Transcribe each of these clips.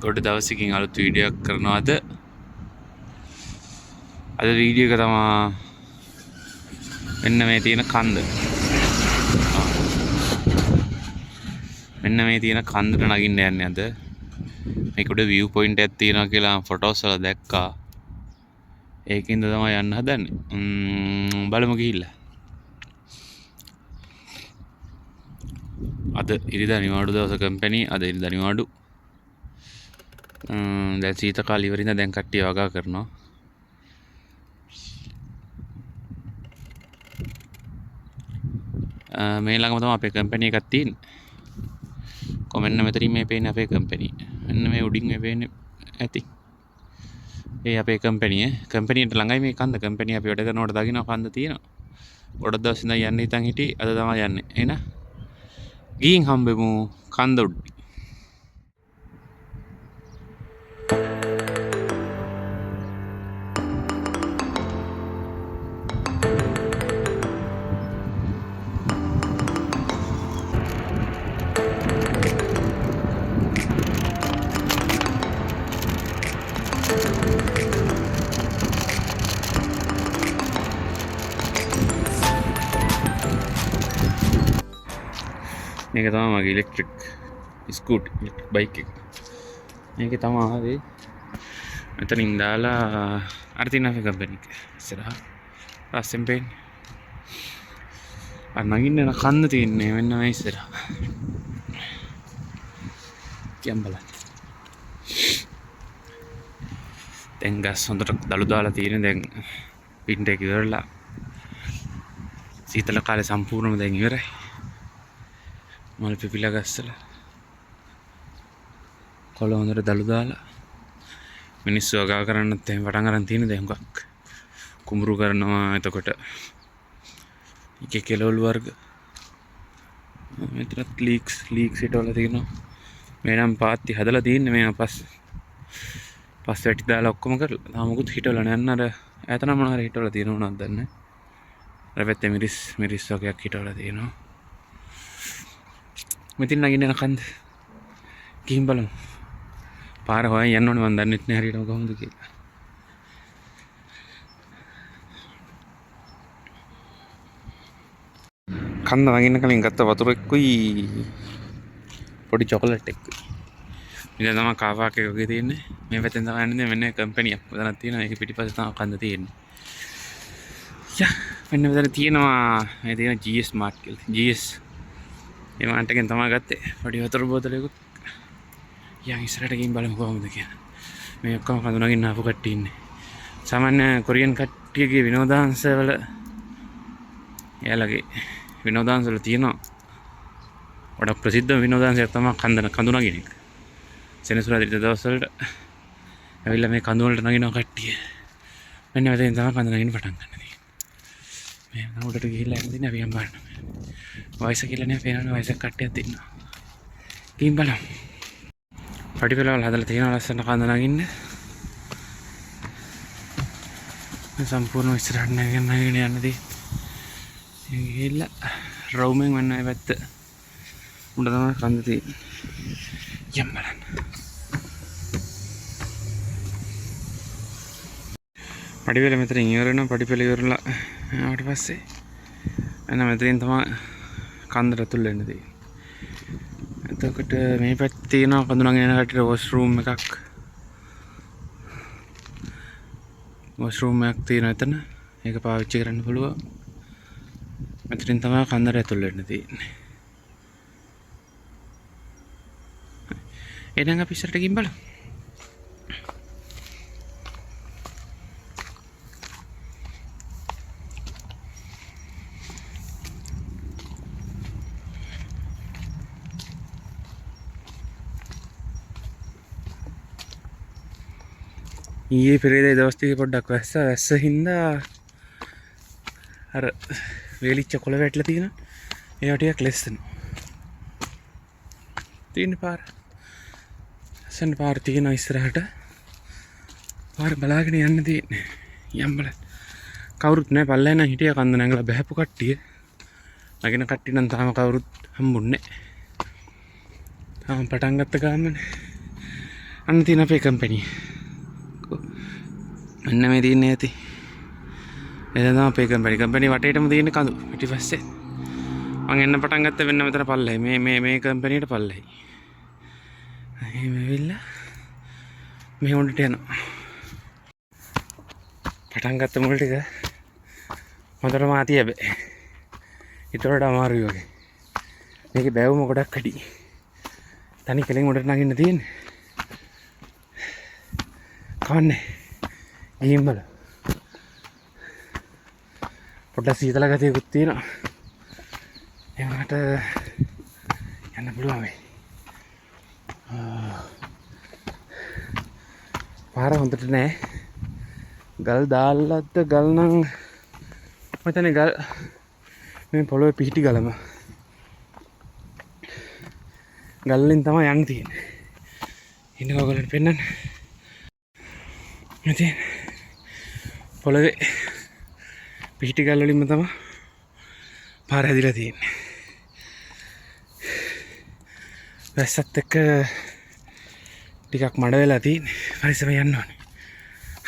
ගොඩ දවසකින් අලුත් වීඩියෝ එකක් කරනවාද අද වීඩියෝ එක තමයි මෙන්න මේ තියෙන කන්ද මෙන්න මේ තියෙන කන්දට නගින්න යන්නේ අද මේක උඩ view point එකක් තියෙනවා කියලා ෆොටෝස් වල දැක්කා ඒකින්ද තමයි යන්න හදන්නේ බලමු ගිහිල්ලා අද ඉරිදා නිවාඩු දවස කම්පැනි අද ඉරිදා නිවාඩු දැන් සීත කාලේ ඉවරින්ද දැන් කට්ටිය වගා කරනවා මේ ළඟම තමයි අපේ කම්පැනි එකක් තියෙන්නේ කොමෙන්න මෙතනින් මේ පේන්නේ අපේ කම්පැනි මෙන්න මේ උඩින් මේ පේන්නේ ඇති ඒ අපේ කම්පැනියට ළඟයි මේ කන්ද කම්පැනි අපි වැඩ කරනකොට දකින්න කන්ද තියෙනවා ගොඩක් දවස් ඉඳන් යන්න හිතන් හිටියේ අද තමයි යන්නේ එන ගිහින් හම්බෙමු කන්ද උඩ මේක තමයි මගේ ඉලෙක්ට්‍රික් ස්කූටර් ඉලෙක්ට්‍රික් බයික් එක මේක තමයි ආවේ මෙතනින් දාලා අර තියෙන අපේ කම්පැනි එක ඉස්සරහා පස්සෙන් පේන්නේ අර නගින්න යන කන්ද තියෙන්නේ මෙන්න මේ ඉස්සරහා කියන් බලන්න දැන් ගස් හොඳට දළු දාලා තියෙන දැන් පින්ට එක ඉවරලා සීතල කාලේ සම්පූර්ණයෙන්ම දැන් ඉවරයි මල් පිපිලා ගස්සලා කොළ හොඳට දළු දාලා මිනිස්සු වගා කරන්නත් එහෙම පටන් ගන්න තියෙන දැන් හුඟක් කුඹුරු කරනවා එතකොට එක කෙලවලු වර්ග මෙතනත් ලීක්ස් හිටවල තියෙනවා මේ නම් පාත්ති හදලා තියෙන්නේ මේ පස් වැටි දාලා ඔක්කොම කරලා තාම මොකුත් හිටවල නැහැ අන්න අර ඈතන මොන හරි හිටවල තියෙනව නේද දන්නේ අර පැත්තේ මිරිස් වගේක් හිටවල තියෙනවා මෙතින් නගින්න යන කන්ද ගිහින් බලමු පාර හොයන් යන්න ඕනේ මම දන්නෙත් නෑ හරියටම කොහොමද කියලා කන්ද නගින්න කලින් ගත්ත වතුර එක්කුයි පොඩි චොකලට් එක්කුයි ඉතින් තමයි කාවාක් එක වගේ තියෙන්නේ මේ පැත්තෙන් තමයි යන්නේ මෙන්න කම්පැනියක් මෙතනක් තියෙනවා ඒක පිටිපස්සේ තමයි කන්ද තියෙන්නේ යා මෙන්න මෙතන තියෙනවා මේ තියෙන GS මාර්ට් කියලා GS මේ මාර්ට් එකෙන් තමයි ගත්තේ පොඩි වතුර බෝතලයකුත් යන් ඉස්සරහට ගිහින් බලමු කොහොමද කියලා මේ ඔක්කොම කඳු නගින්න ආපු කට්ටිය ඉන්නේ සාමාන්‍ය කොරියන් කට්ටියගේ විනෝදාංශ වල එයාලගේ විනෝදාංශ වල තියෙනවා වඩා ප්‍රසිද්ධ විනෝදාංශයක් තමයි කඳු නගින එක සෙනසුරාදා දවස් වලට ඇවිල්ලා මේ කඳු වලට නගිනවා කට්ටිය මෙන්න මෙතෙන් තමයි කඳු නගින්න පටන් ගන්න තියෙන්නේ මේ උඩට ගිහිල්ලා යන්න දින අපි යම් බලන්න වයස කියලා නේ පේනවනේ වයසක කට්ටියක් ඉන්නවා ගිහින් බලමු පඩිපෙළවල් හදලා තියෙනවා ලස්සන කඳ නගින්න මේ සම්පූර්ණ ඉස්සරහට නගින්න යන්නදී ගිහිල්ලා රවුමෙන් වන්න ඒ පැත්ත උඩ තමයි කඳ තියෙන්නේ යම් බලන්න පඩිපෙළ මෙතනින් ඉවර වෙනවා පඩිපෙළ ඉවරලා ආවට පස්සේ එන්න මෙතනින් තමයි කන්දට ඇතුල් වෙන්න තියෙන්නේ එතකොට මේ පැත්තේ තියෙනවා කඳු නගින යන කට්ටියට වොෂ්රූම් එකක් තියෙනවා එතන ඒක පාවිච්චි කරන්න පුළුවන් මෙතනින් තමයි කන්දට ඇතුල් වෙන්න තියෙන්නේ එහෙනම් අපි ඉස්සරට ගිහින් බලමු ඊයේ පෙරේදා දවස් ටිකේ පොඩ්ඩක් වැස්ස හින්දා අර වේලිච්ච කොළ වැටලා තියෙන ඒවා ටිකක් ලෙස්සනවා තියෙන පාර ලස්සන පාර තියෙනවා ඉස්සරහට පාර බලාගෙන යන්න තියෙන්නේ යම් බලන්න කවුරුත් නැහැ පල්ලෙහා නම් හිටියා කන්ද නැංගලා බහැපු කට්ටිය නගින කට්ටිය නම් තාම කවුරුත් හම්බුන්නේ නැහැ තාම පටන් ගත්ත ගාමනේ අන්න තියෙන අපේ කම්පැනි. මෙන්න මේ තියෙන්නේ ඇති. එතන තමයි අපේ කම්පැනි වටේටම තියෙන කඳු පිටිපස්සේ. මං එන්න පටන් ගත්ත වෙන්න මෙතන පල්ලෙයි. මේ කම්පැනියට පල්ලෙයි. එහෙම ඇවිල්ලා මේ හොඳට යනවා. පටන් ගත්ත මුල් ටික හොඳටම ආතිය බෑ. ඊට වඩා අමාරුයි වගේ. මේකේ බැවුම ගොඩක් වැඩි. තනි කෙලින් උඩට නගින්න තියෙන්නේ. කවන්නේ. ගිහින් බලමු. පොඩ්ඩක් සීතල ගතියකුත් තියෙනවා. ඒකට යන්න පුළුවන් වෙයි. පාර හොඳට නෑ. ගල් දාල්ලද්ද ගල් නම් මතනේ ගල් මේ පොළොවේ පිහිටි ගලම. ගල් වලින් තමයි යන්න තියෙන්නේ. ඉන්න ඔයගොල්ලන්ට පෙන්නන්න. මෙතන පොළොවේ පිහිටි ගල් වලින්ම තමයි පාර හැදිලා තියෙන්නේ. වැස්සත් එක්ක ටිකක් මඩ වෙලා තියෙන්නේ. පරිස්සම යන්න ඕනේ.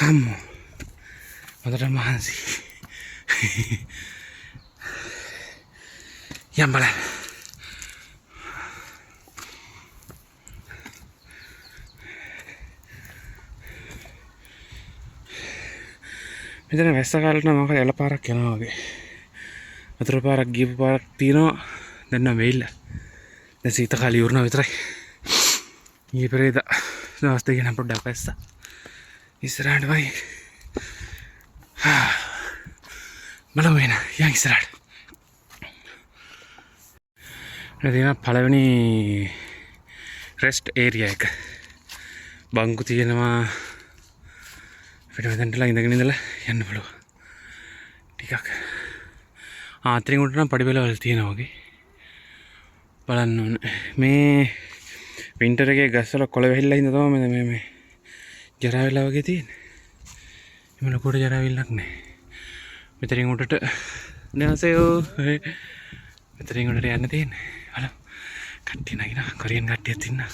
අම්මෝ. මට මහන්සි. යම් බලන්න. මෙතන වැස්ස කාලේට නම් මොකද එළ පාරක් යනවා වගේ. වතුර පාරක් ගියපු පාරක් තියෙනවා. දැන් නම් වෙයිලා. දැන් සීත කාලේ ඉවරනවා විතරයි. ඊයේ පෙරේද දවස් දෙකක් නම් පොඩ්ඩක් වැස්සා. ඉස්සරහට වයි. බලමු එන යන් ඉස්සරහට. මෙතන පළවෙනි රෙස්ට් ඒරියා එක. බංකු තියෙනවා. අපිට මෙතනටලා ඉඳගෙන ඉඳලා යන්න පුළුවන්. ටිකක් ආත්‍රින් උඩට නම් පඩිපෙළවල් තියෙනවා වගේ. බලන්න ඕනේ. මේ වින්ටර් එකේ ගස්වල කොළ වැහිලා ඉඳ තමයි මේ ජරා වෙලා වගේ තියෙන්නේ. එම ලොකුට ජරා වෙල්ලක් නැහැ. මෙතනින් උඩට නෑසයෝ. මෙතනින් උඩට යන්න තියෙන්නේ. බලමු. කට්ටිය නගිනවා. කොරියන් කට්ටියත් ඉන්නවා.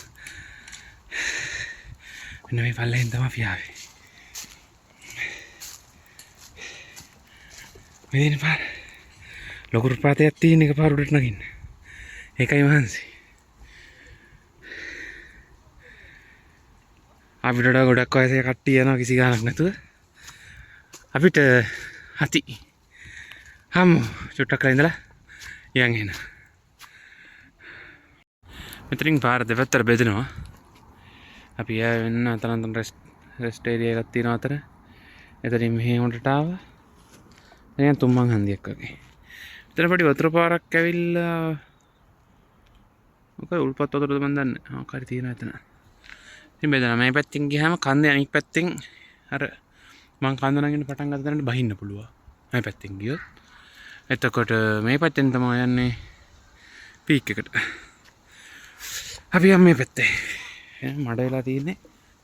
මෙන්න මේ පල්ලෙන් තමයි අපි ආවේ. මෙදින පාර ලොකු පාතයක් තියෙන එක පාර උඩට නගින්න. ඒකයි මහන්සි. අපිට ගොඩක් වයසේ කට්ටිය යනවා කිසි ගාණක් නැතුව. අපිට හති. හම්මු චුට්ටක් කරලා ඉඳලා යන් එන. මෙතනින් පාර දෙපැත්තට බෙදෙනවා. අපි වෙන්න අතන රෙස්ට් ඒරියා එකක් තියෙනවා අතර. එතනින් මෙහි හොඳට ආවා. දැන් තුම්මන් හන්දියක් වගේ. මෙතන පොඩි වතුර පාරක් ඇවිල්ලා මොකද උල්පත් වතුරද මන් දන්නේ. ආ කාරි තියෙනවා එතන. ඉතින් බෙදලා මේ පැත්තෙන් ගියාම කන්දේ අනිත් පැත්තෙන් අර මං කන්ද නගින්න පටන් ගත්ත තැනට බහින්න පුළුවන්. මේ පැත්තෙන් ගියොත්. එතකොට මේ පැත්තෙන් තමයි යන්නේ පීක් එකට. අපි යම් මේ පැත්තේ. මඩ වෙලා තියෙන්නේ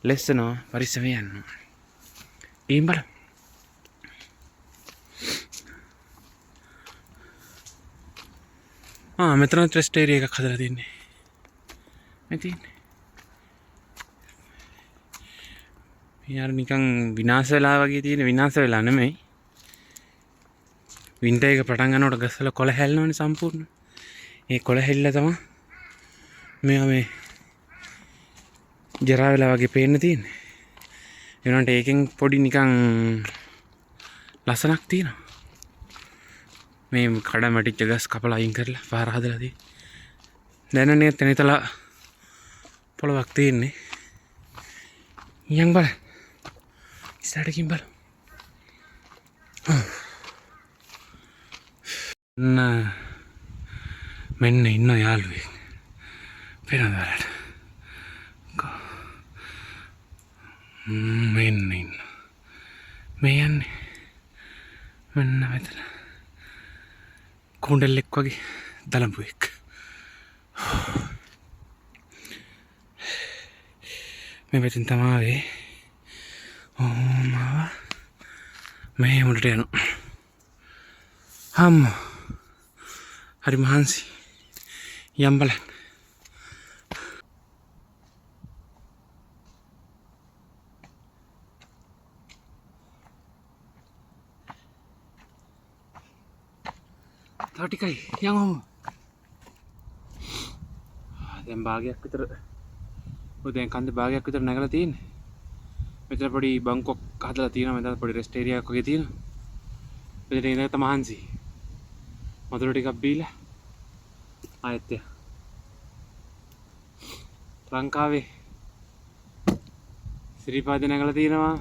ලෙස්සනවා පරිස්සම යන්න. ඊම් බලන්න. මෙතන රෙස්ට් ඒරියා එකක් හදලා තියෙන්නේ. මේ තියෙන්නේ. යාර නිකන් විනාශ වෙලා වගේ තියෙන විනාශ වෙලා නෙමෙයි. වින්ටර් එක පටන් ගන්නකොට ගස්වල කොළ හැල්නවනේ සම්පූර්ණ. ඒ කොළ හැල්ල තමයි මේ ජරා වෙලා වගේ පේන්න තියෙන්නේ. ඒ වුණාට ඒකෙන් පොඩි නිකන් ලස්සනක් තියෙනවා. මේ කඩ මැටිච්ච ගස් කපලා අයින් කරලා පාර හදලා තියෙන්නේ. දැන් නේ තනිතලා පොළවක් තියෙන්නේ. යන් බලන්න. ඉස්සරහටකින් බලමු. මෙන්න ඉන්න යාළුවෙක්. පේනවද ඔයාලට? මෙන්න ඉන්න. මේ යන්නේ. මෙන්න මෙතන. කුණ්ඩලෙක් වගේ දලඹුවෙක්. මේ පැත්තෙන් තමයි ආවේ. මාව මේ උඩට යනවා. අම්මෝ. හරි මහන්සි. යම් බලන්න. තව ටිකයි යමු. දැන් භාගයක් විතර ඔය දැන් කන්දේ භාගයක් විතර නැගලා තියෙන්නේ. මෙතන පොඩි බංකොක් හදලා තියෙනවා. මෙතන පොඩි රෙස්ට් ඒරියා එකක් වගේ තියෙනවා. මෙතන ඉඳලා තමයි මහන්සි. වතුර ටිකක් බීලා ආයෙත් ලංකාවේ සිරිපාද නැගලා තියෙනවා.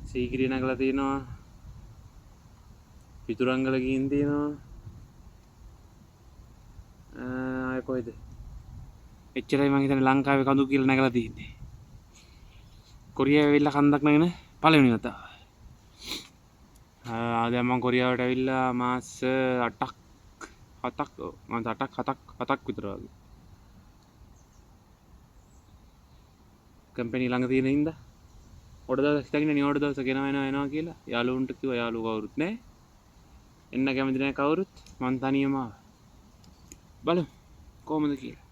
සීගිරිය නැගලා තියෙනවා. පිටුරංගල ගිහින් තියෙනවා. ආයෙ කොහෙද? එච්චරයි මං හිතන්නේ ලංකාවේ කඳු කියලා නැගලා තියෙන්නේ. කොරියාවේ ඇවිල්ලා කන්දක් නැගෙන පළවෙනි වතාව. දැන් මම කොරියාවට ඇවිල්ලා මාස 7ක් විතර වගේ. කම්පැනි ළඟ තියෙන හින්දා ඔඩ දවස් හිටගෙන නියෝඩ දවස් එනවා කියලා යාළුවන්ට කිව්වා. යාළුවෝ කවුරුත් නැහැ. එන්න කැමති නැහැ කවුරුත්. මං තනියම ආවා. බලමු කොහොමද කියලා.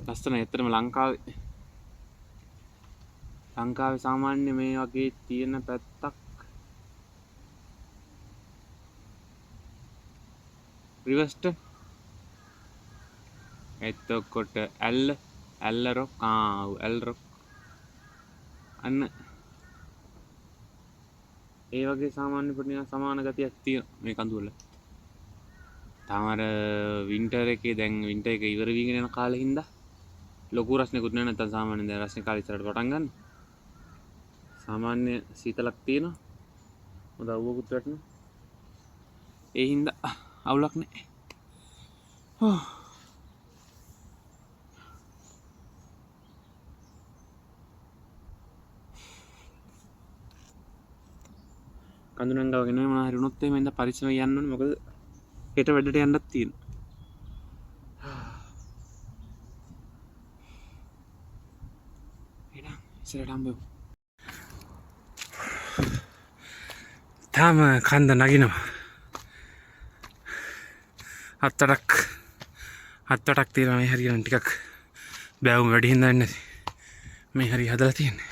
ලස්සන ඇත්තටම ලංකාවේ සාමාන්‍ය මේ වගේ තියෙන පැත්තක් රිවර්ස්ට එතකොට ඇල්ල රොක් අන්න ඒ වගේ සාමාන්‍ය පොඩි සමාන ගතියක් තියෙනවා මේ කඳුවල. තාම අර වින්ටර් එකේ දැන් වින්ටර් එක ඉවර වීගෙන යන කාලේ හින්දා ලොකු රස්නෙකුත් නැහැ. නැත්තම් සාමාන්‍යයෙන් දැන් රස්නේ කාලේ ඉස්සරහට පටන් ගන්න. සාමාන්‍ය සීතලක් තියෙනවා. හොඳ අවුවකුත් වැටෙනවා. ඒ හින්දා අවුලක් නැහැ. කඳුනංගව ගෙන මොනවා හරි වුණොත් එහෙම ඉඳ පරිස්සම යන්න ඕනේ. මොකද හෙට වැඩට යන්නත් තියෙනවා. එනම් ඉස්සරහට හම්බෙමු. තාම කන්ද නගිනවා. 7-8ක් තියෙනවා. මේ හරියන ටිකක් බෑවුම් වැඩි හින්දා වෙන්නේ නැති. මේ හරිය හදලා තියෙන්නේ.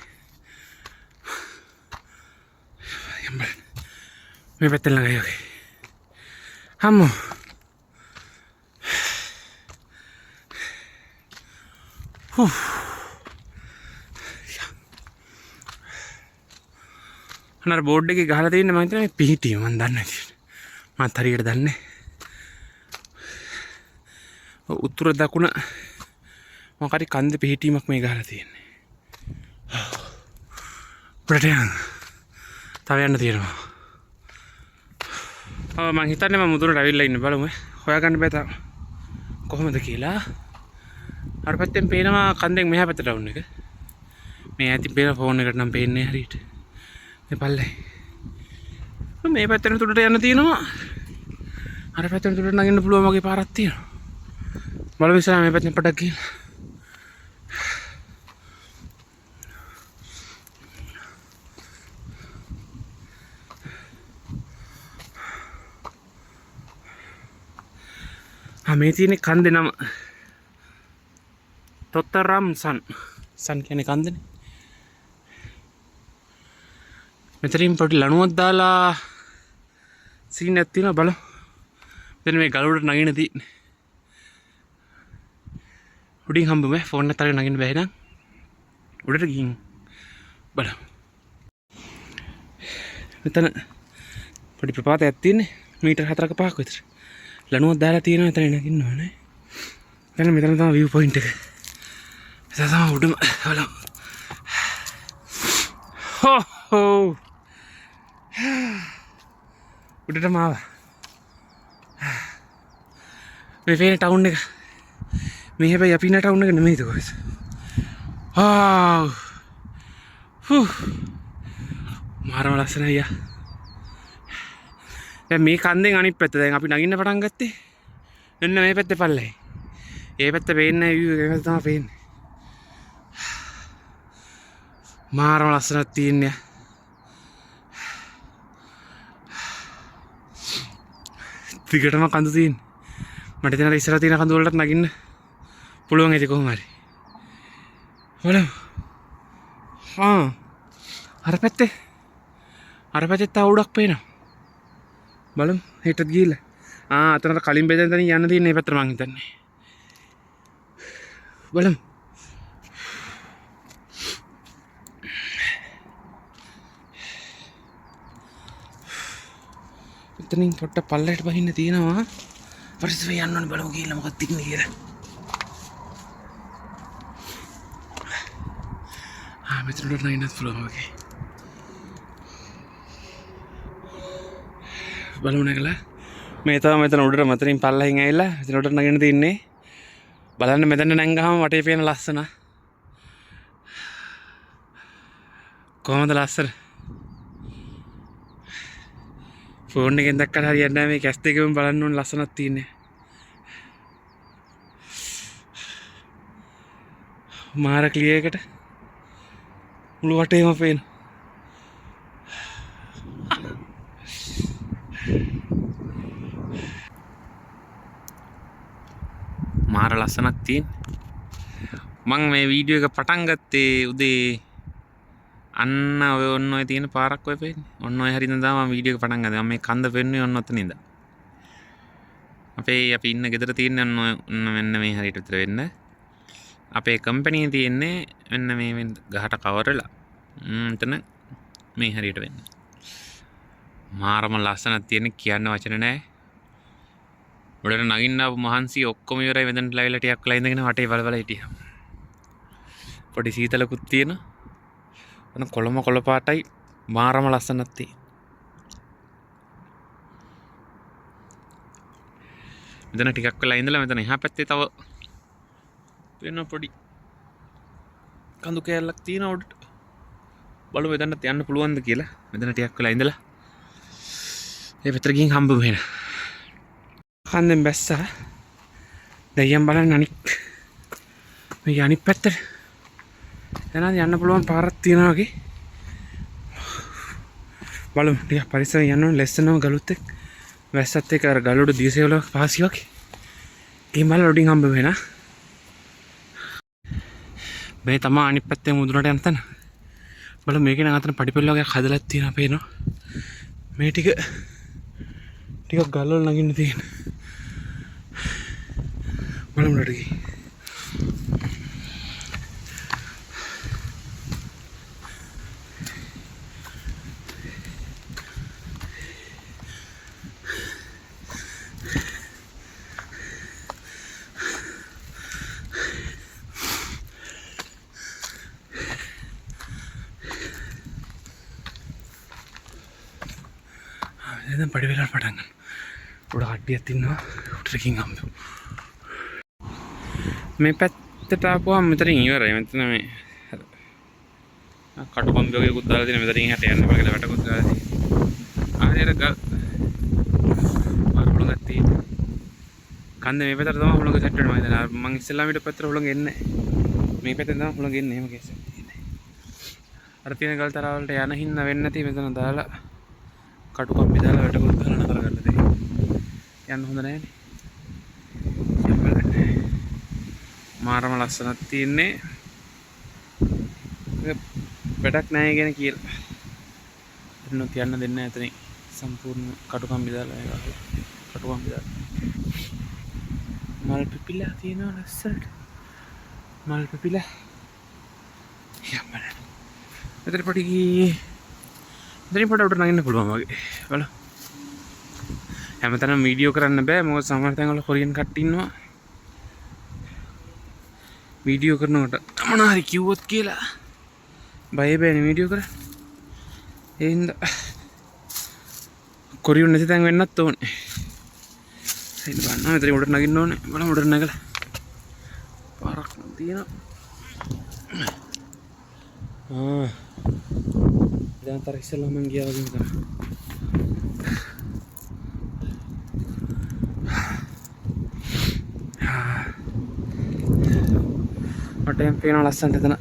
මේ පැත්තෙන් ළඟයි වගේ. හම්මු. අර බෝඩ් එකේ ගහලා තියෙන්නේ මම හිතන්නේ මේ පිහිටිය මම දන්නේ නැහැ. මමත් හරියට දන්නේ නැහැ. උතුර දකුණ මොකක් හරි කන්ද පිහිටීමක් මේ ගහලා තියෙන්නේ. ප්‍රටයන් තව යන්න තියෙනවා. මම හිතන්නේ මම මුදුනට ඇවිල්ලා ඉන්න බලමු. හොයාගන්න බෑ තාම කොහොමද කියලා. අර පැත්තෙන් පේනවා කන්දෙන් මෙහා පැත්තට ඩවුන් එක. මේ ඇතින් පේන ෆෝන් එකට නම් පේන්නේ හරියට. මේ පල්ලේ. මේ පැත්තෙන් උඩට යන්න තියෙනවා. අර පැත්තෙන් උඩට නගින්න පුළුවන් වගේ පාරක් තියෙනවා. බලමු ඉස්සරහ මේ පැත්තෙන් පටක් ගිහලා. මේ තියෙන කන්දේ නම තොත්තරම් සන් කියන්නේ කන්දනේ. මෙතනින් පොඩි ලණුවක් දාලා සීන් එකක් තියෙනවා බලමු. මෙතන මේ ගල උඩට නගින්න තියෙන්නේ. උඩින් හම්බුමේ ෆෝන් එකත් අරගෙන නගින්න බැහැ නං. උඩට ගිහින් බලමු. මෙතන පොඩි ප්‍රපාතයක් තියෙන්නේ. මීටර් 4ක 5ක විතර. ලණුවක් දාලා තියෙනවා. එතන නගින්න ඕනේ. මෙතන තමයි view point එක. එතන තමයි උඩම බලමු. හෝ උඩටම ආවා. මේ පේන ටවුන් එක. මේ හැබැයි අපි ඉන්න ටවුන් එක නෙමෙයි තෝරස්. මාරම ලස්සනයි අයියා. දැන් මේ කන්දෙන් අනිත් පැත්ත දැන් අපි නගින්න පටන් ගත්තේ. එන්න මේ පැත්තේ පල්ලේ. ඒ පැත්ත පේන්නේ නැහැ view එක. ඒක තමයි පේන්නේ. මාරම ලස්සනක් තියෙන්නේ. දිගටම කඳු තියෙන්නේ. මට දැන් ඉස්සරහ තියෙන කඳු වලට නගින්න පුළුවන් ඇති කොහොම හරි. බලමු. අර පැත්තේ තව උඩක් පේනවා. බලමු හෙටත් ගිහිල්ලා. අතනට කලින් බෙදෙන තැනින් යන්න තියෙන මේ පැත්තට මං හිතන්නේ. බලමු. එතනින් පොට්ට පල්ලයට බහින්න තියෙනවා. පරිස්සමෙන් යන්න ඕනේ බලමු ගිහිල්ලා මොකක්ද තින්නේ කියලා. මෙතනට නයිනත් පුළුවන් වගේ. බලමු නැගලා. මේ තමයි මෙතන උඩට මතරින් පල්ලෙහින් ඇවිල්ලා මෙතන උඩට නගින්න තින්නේ. බලන්න මෙතන නැංගාම වටේ පේන ලස්සන. කොහොමද ලස්සන? ෆෝන් එකෙන් දැක්කට හරියන්නේ නැහැ මේ කැස් දෙකෙන් බලන්න ඕන ලස්සනක් තියෙන්නේ. මාර ක්ලියර් එකට මුළු වටේම පේන. මාර ලස්සනක් තියෙන. මං මේ වීඩියෝ එක පටන් ගත්තේ උදේ අන්න ඔය ඔන්න ඔය තියෙන පාරක් ඔය පේන්නේ. ඔන්න ඔය හරියට තමයි මම වීඩියෝ එක පටන් ගත්තේ. මම මේ කන්ද පෙන්නුවේ ඔන්න ඔතන ඉඳන්. අපි ඉන්න ගෙදර තියෙන ඔන්න මෙන්න මේ හරියට විතර වෙන්න. අපේ කම්පැනි තියෙන්නේ මෙන්න මේ ගහට කවරලා. එතන මේ හරියට වෙන්න. මාරම ලස්සනක් තියෙන කියන්න වචන නැහැ. උඩට නගින්න ආපු මහන්සි ඔක්කොම ඉවරයි මෙතනට ලැවිලා ටිකක් වෙලා ඉඳගෙන වටේ බල හිටියා. පොඩි සීතලකුත් තියෙනවා. ඔන්න කොළ පාටයි මාරම ලස්සනක් තියෙන. මෙතන ටිකක් වෙලා ඉඳලා මෙතන එහා පැත්තේ තව වෙන පොඩි කඳු කෑල්ලක් තියෙනවා උඩට. බලමු මෙතනට යන්න පුළුවන්ද කියලා. මෙතන ටිකක් වෙලා ඉඳලා ඒ පැත්තට ගිහින් හම්බ වෙනවා. කන්දෙන් බැස්සා. දැන් බලන්න අනිත් පැත්තට. එනනම් යන්න පුළුවන් පාරක් තියෙනවා වගේ. බලමු ටික පරිස්සමෙන් යන්න ඕනේ. ලෙස්සනම ගලුත් එක්ක. වැස්සත් එක්ක අර ගලුඩ දියසෙවල පාසි වගේ. ඒ මල ලොඩින් හම්බ වෙනා. මේ තමයි අනිත් පැත්තේ මුදුනට යන තැන. බලමු මේකේ නම් අතන පඩිපෙළ වගේ හදලා තියෙනවා පේනවා. මේ ටික ගල්වල නගින්න තියෙන. බලමු රටි. දැන් පඩිපෙළ පටන් ගන්න. උඩ කට්ටියක් ඉන්නවා. උඩටකින් හම්බ. මේ පැත්තට ආපුවම මෙතනින් ඉවරයි. මෙතන මේ කටුකම්බි වගේ කුත් දාලා තියෙන මෙතනින් හැට යන්න බෑ කියලා වැටකුත් දාලා තියෙනවා. ආයෙත් හුළඟක් තියෙන. කන්ද මේ පැත්තට තමයි හුළඟ සෙට් වෙනවා. දැන් මම ඉස්සෙල්ලාම ඊට පැත්තට හුළඟ එන්නේ නැහැ. මේ පැත්තෙන් තමයි හුළඟ එන්නේ. එහෙම කේසක් තියෙන්නේ. අර තියෙන ගල්තරා වලට යන හින්න වෙන්නේ නැති මෙතන දාලා කටුකම්බි දාලා වැටකුත් දාලා නතර කරලා තියෙනවා. යන්න හොඳ නැහැ නේ. මාරම ලස්සනක් තියෙන්නේ. වැඩක් නැහැ කියන කියලා. එන්නත් යන්න දෙන්නේ නැහැ එතනින්. සම්පූර්ණ කටුකම්බි දාලා ඒ වගේ. කටුකම්බි දාලා. මල් පිපිලා තියෙනවා ලස්සනට. මල් පිපිලා. යම්මන. මෙතන පොඩි මෙතන පොඩ උඩ නගින්න පුළුවන් වගේ. බලන්න. හැමතැනම වීඩියෝ කරන්න බෑ. මොකද සමහර තැන්වල කොරියන් කට්ටිය ඉන්නවා. වීඩියෝ කරනකොට මොනවා හරි කිව්වොත් කියලා බය බෑනේ වීඩියෝ කරන්න. ඒ හින්දා කොරියන් නැති තැන් වෙන්නත් ඕනේ. ඒක බලන්න මෙතන උඩට නගින්න ඕනේ. බලමු උඩට නගලා. පාරක් තියෙනවා. දැන් තර ඉස්සෙල්ලා මං ගියා වගේ තමයි. මට එම් පේන ලස්සනට එතන.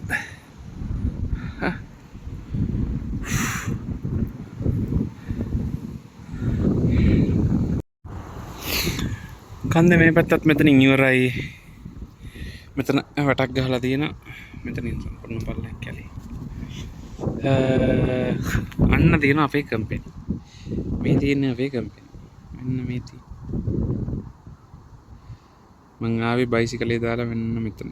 කන්ද මේ පැත්තත් මෙතනින් ඉවරයි. මෙතන වැටක් ගහලා තියෙන මෙතනින් සම්පූර්ණ පල්ලෙන් කැලේ. අන්න තියෙන අපේ කම්පැනි. මේ තියෙන්නේ අපේ කම්පැනි. මෙන්න මේ තියෙන. මං ආවේ බයිසිකලේ දාලා මෙන්න මෙතන.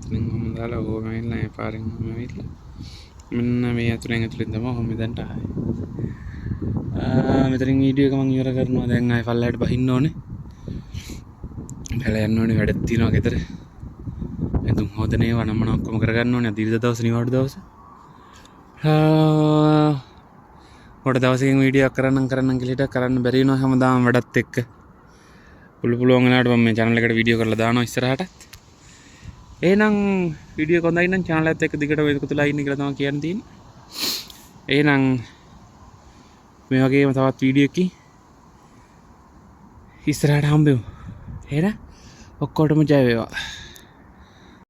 ඉතින් මම දාලා ඕම වෙලා ඒ පාරෙන් මම වෙලා. මෙන්න මේ අතුරෙන් තමයි මම මෙතනට ආවේ. මෙතනින් වීඩියෝ එක මං ඉවර කරනවා. දැන් ආයේ පල්ලයට බහින්න ඕනේ. පැල යන්න ඕනේ වැඩක් තියෙනවා ගෙදර. එතුම් හොදනේ වනම්මන ඔක්කොම කරගන්න ඕනේ. දීර්ඝ දවස් නිවාඩු දවස්. පොඩ දවසකින් වීඩියෝ කරන්න කියලා කරන්න බැරි වෙනවා හැමදාම වැඩත් එක්ක. පුළුවන් වෙලාවට මම මේ channel එකට වීඩියෝ කරලා දානවා ඉස්සරහට. එහෙනම් වීඩියෝ එක හොඳයි නම් channel එකත් එක්ක දිගට එකතුලා ඉන්න කියලා තමයි කියන්න තියෙන්නේ. එහෙනම් මේ වගේම තවත් වීඩියෝ එකකින් ඉස්සරහට හම්බෙමු. එහෙනම් ඔක්කොටම ජය වේවා.